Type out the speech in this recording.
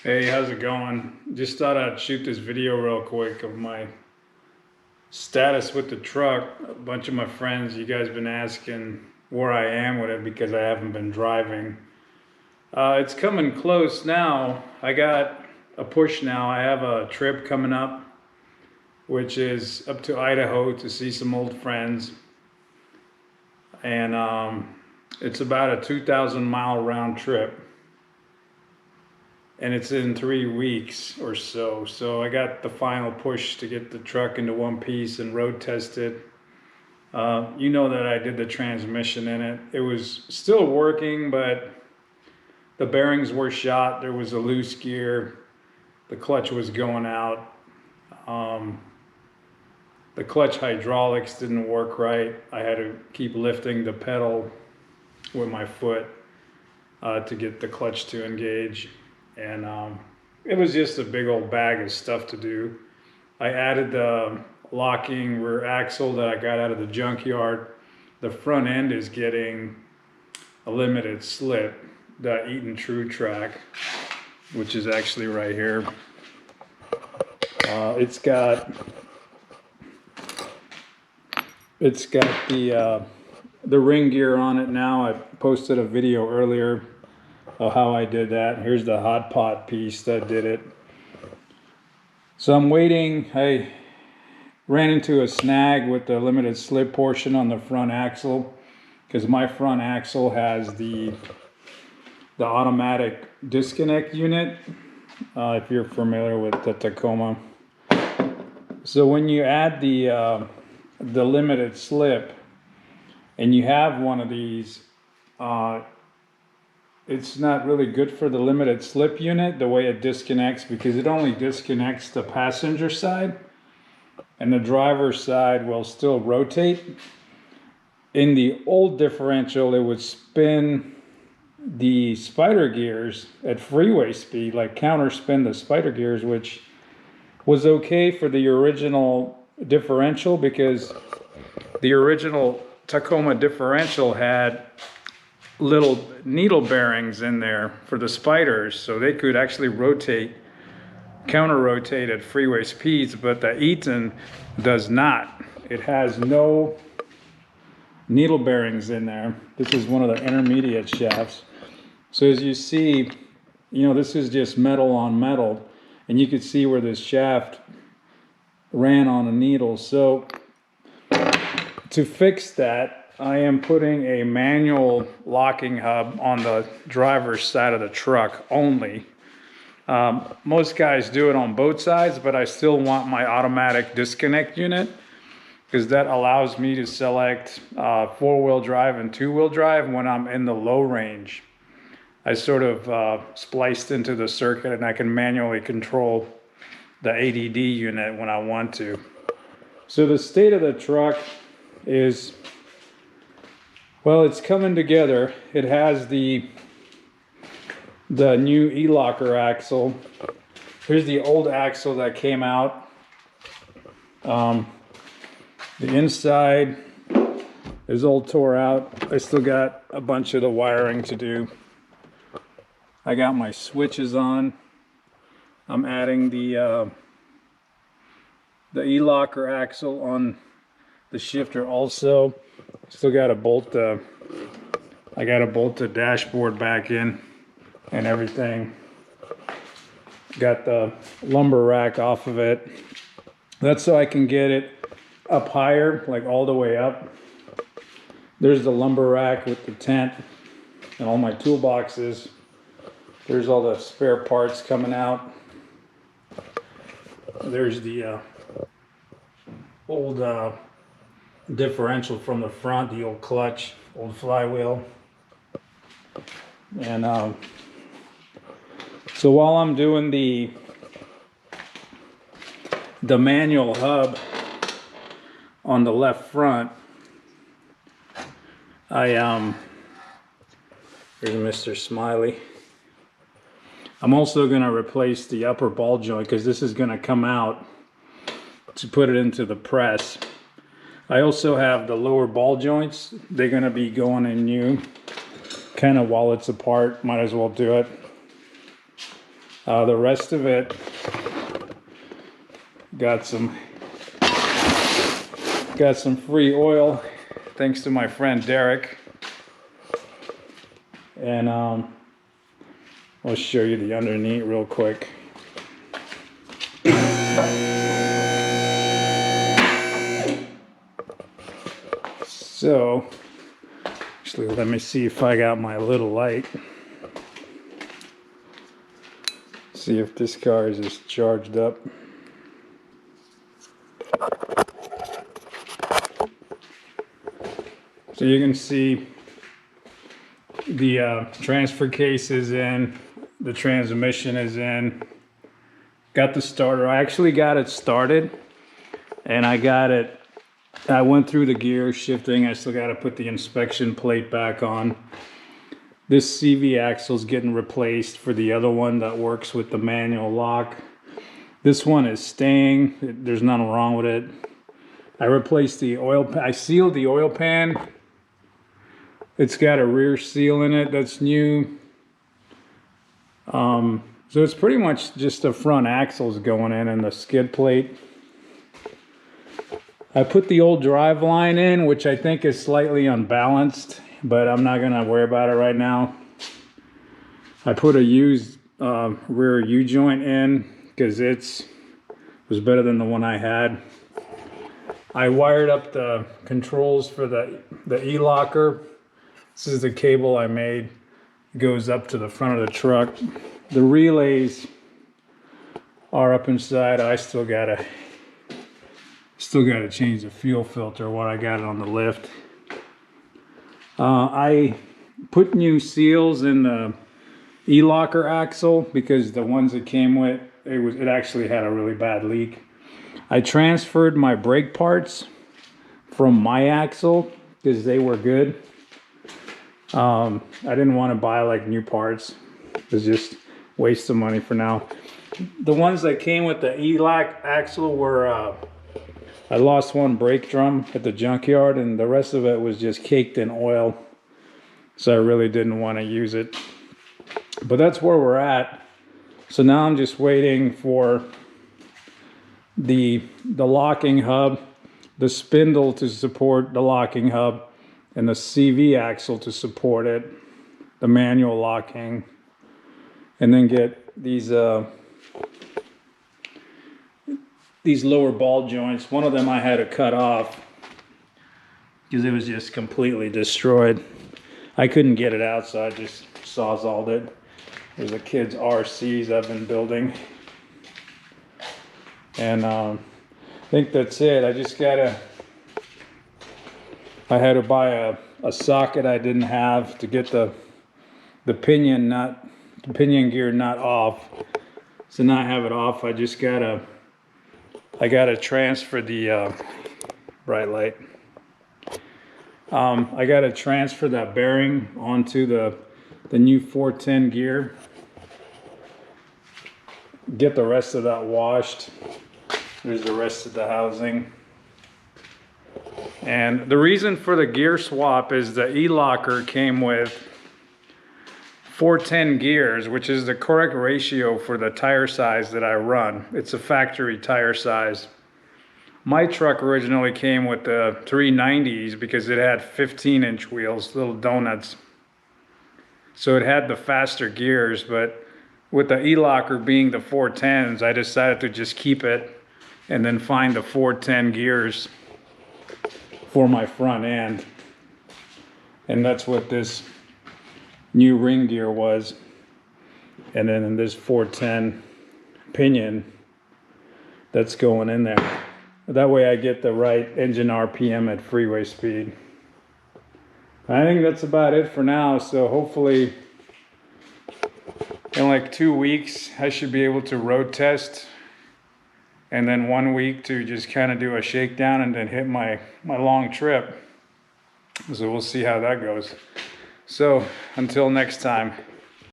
Hey, how's it going? Just thought I'd shoot this video real quick of my status with the truck. A bunch of my friends, you guys been asking where I am with it because I haven't been driving. It's coming close now. I got a push now. I have a trip coming up, which is up to Idaho to see some old friends. And it's about a 2,000 mile round trip. And it's in 3 weeks or so. So I got the final push to get the truck into one piece and road test it. You know that I did the transmission in it. It was still working, but the bearings were shot. There was a loose gear. The clutch was going out. Um, the clutch hydraulics didn't work right. I had to keep lifting the pedal with my foot to get the clutch to engage. And it was just a big old bag of stuff to do. I added the locking rear axle that I got out of the junkyard. The front end is getting a limited slip, the Eaton True Track, which is actually right here. It's got the ring gear on it now. I posted a video earlier of how I did that. Here's the hot pot piece that did it. So I'm waiting. I ran into a snag with the limited slip portion on the front axle because my front axle has the automatic disconnect unit, if you're familiar with the Tacoma. So when you add the limited slip and you have one of these, it's not really good for the limited slip unit the way it disconnects, because it only disconnects the passenger side and the driver's side will still rotate. In the old differential, it would spin the spider gears at freeway speed, like counter spin the spider gears, which was okay for the original differential because the original Tacoma differential had little needle bearings in there for the spiders, so they could actually rotate, counter rotate at freeway speeds, but the Eaton does not. It has no needle bearings in there. This is one of the intermediate shafts. So as you see, this is just metal on metal, and you could see where this shaft ran on a needle. So to fix that, I am putting a manual locking hub on the driver's side of the truck only. Most guys do it on both sides, but I still want my automatic disconnect unit because that allows me to select four-wheel drive and two-wheel drive when I'm in the low range. I sort of spliced into the circuit and I can manually control the ADD unit when I want to. So the state of the truck is, well, it's coming together. It has the new E-locker axle. Here's the old axle that came out. The inside is all tore out. I still got a bunch of the wiring to do. I got my switches on. I'm adding the E-locker axle on the shifter also. Still got to bolt I got to bolt the dashboard back in and everything. Got the lumber rack off of it. That's so I can get it up higher, like all the way up. There's the lumber rack with the tent and all my toolboxes. There's all the spare parts coming out. There's the old differential from the front, the old clutch, old flywheel. And so while I'm doing the manual hub on the left front, here's Mr. Smiley. I'm also going to replace the upper ball joint because this is going to come out to put it into the press. I also have the lower ball joints. They're going to be going in new, kind of while it's apart. Might as well do it. The rest of it got some free oil thanks to my friend Derek. And I'll show you the underneath real quick. So, actually, let me see if I got my little light. See if this car is just charged up. So you can see the transfer case is in, the transmission is in. Got the starter. I actually got it started, and I went through the gear shifting. I still got to put the inspection plate back on. This CV axle is getting replaced for the other one that works with the manual lock. This one is staying. There's nothing wrong with it. I replaced the oil. I sealed the oil pan. It's got a rear seal in it that's new. So it's pretty much just the front axles going in and the skid plate. I put the old drive line in, which I think is slightly unbalanced, but I'm not gonna worry about it right now. I put a used rear U-joint in because it was better than the one I had. I wired up the controls for the E-locker. This is the cable I made. It goes up to the front of the truck. The relays are up inside. I still gotta change the fuel filter when I got it on the lift. I put new seals in the E-locker axle because the ones it came with, it actually had a really bad leak. I transferred my brake parts from my axle because they were good. I didn't want to buy like new parts. It was just waste of money for now. The ones that came with the E-lock axle were, I lost one brake drum at the junkyard and the rest of it was just caked in oil. So I really didn't want to use it. But that's where we're at. So now I'm just waiting for the locking hub, the spindle to support the locking hub, and the CV axle to support it, the manual locking, and then get these lower ball joints. One of them I had to cut off because it was just completely destroyed. I couldn't get it out, so I just sawzalled it. There's a kid's RCs I've been building. And I think that's it. I had to buy a socket I didn't have to get the pinion gear nut off. So now I have it off. I gotta transfer the bright light. I gotta transfer that bearing onto the new 410 gear. Get the rest of that washed. There's the rest of the housing. And the reason for the gear swap is the E-locker came with 410 gears, which is the correct ratio for the tire size that I run. It's a factory tire size. My truck originally came with the 390s because it had 15-inch wheels, little donuts. So it had the faster gears, but with the E-locker being the 410s, I decided to just keep it and then find the 410 gears for my front end. And that's what this new ring gear was. And then in this 410 pinion that's going in there. That way I get the right engine RPM at freeway speed. I think that's about it for now. So hopefully in like 2 weeks, I should be able to road test. And then 1 week to just kind of do a shakedown and then hit my long trip. So we'll see how that goes. So until next time.